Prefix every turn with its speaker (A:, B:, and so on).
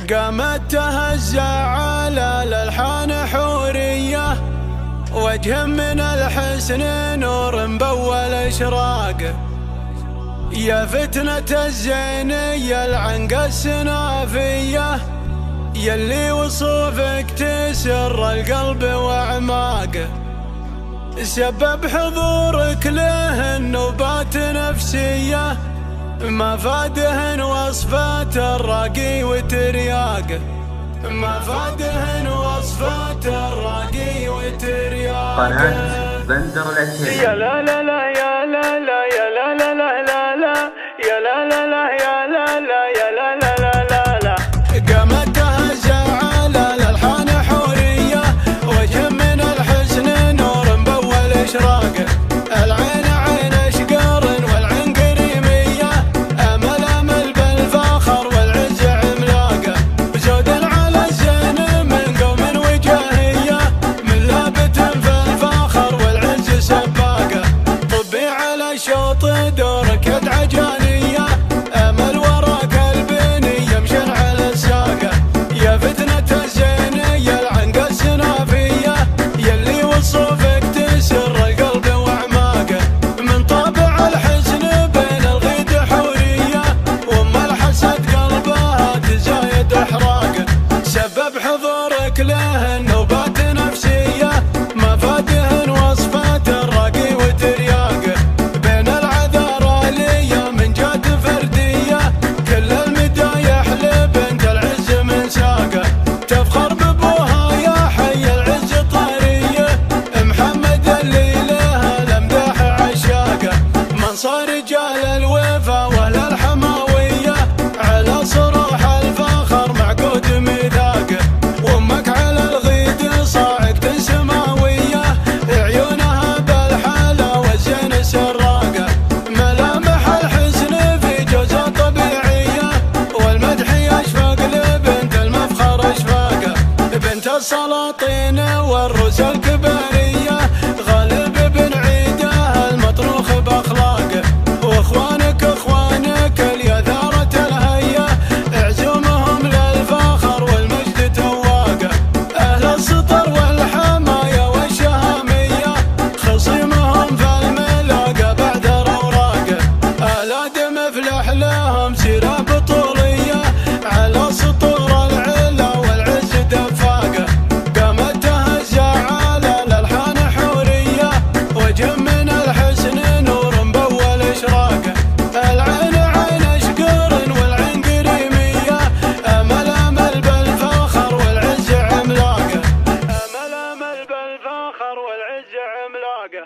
A: قامت تهزع على الألحان حورية، وجه من الحسن نور بول إشراقه. يا فتنة الزينية العنقة السنافية، يلي وصوفك تسر القلب وأعماقه. سبب حضورك له النوبات نفسية، ما فادهن وصفات الراقي وترياقه. ما فادهن وصفات الراقي وترياقه.
B: قناة بندر العتيبي.
A: يا لا لا لا يا لا لا يا لا لا لا لا لا يا لا لا لا يا لا لا يا لا لا لا لا لا. قامت تهزع على الألحان حورية، وجه من الحسن نور مبول إشراقه. العين عين أشقر والعين قريمية، أمل أمل بالفخر والعز عملاقه. زود على الزين من قوم وجاهية، من لابت في الفخر والعز سباقه. طبي على شوط دورك يدعى جانية، أمل وراك البني يمشن على الساقه. يا فتنة الزينية العنقة السنافية، يلي وصوفك تسر القلب وأعماقه. من طابع الحزن بين الغيد حورية، وأم الحسد قلبها تزايد إحراقه. سبب حضورك له النوبات نفسية، ما فادهن وصفات الراقي وترياقه. بين العذارى ليا من جات فردية، كل المدايح لبنت العز من ساقه. تفخر بابوها يا حي العز طارية، محمد اللي له الامداح عشاقه. منصار رجال الوفا ولا الحماوية، على صروح الفخر معقود ميثاقه. وامك على الغيد صاعقة سماوية، عيونها بالحلا والزين سراقه. ملامح الحسن في جوزة طبيعية، والمدح يشفق لبنت المفخر اشفاقه. بنت السلاطين والروس الكبارية، غالب بن عيده المطروخ باخلاقه. واخوانك اخوانك اليثارة الهية، اعزمهم للفخر والمجد تواقه. اهل السطر والحماية والشهامية، خصيمهم في الملاقة بعد روراقه. اولاد مفلح لهم سيرة بطولية، على سطور العلا والعز دفاقه. قامت تهزع على الألحان حورية، وجه من الحسن نور مبول إشراقه. العين عين أشقر والعين قريمية، أمل أمل بالفخر والعز عملاقه. أمل أمل بالفخر والعز عملاقه.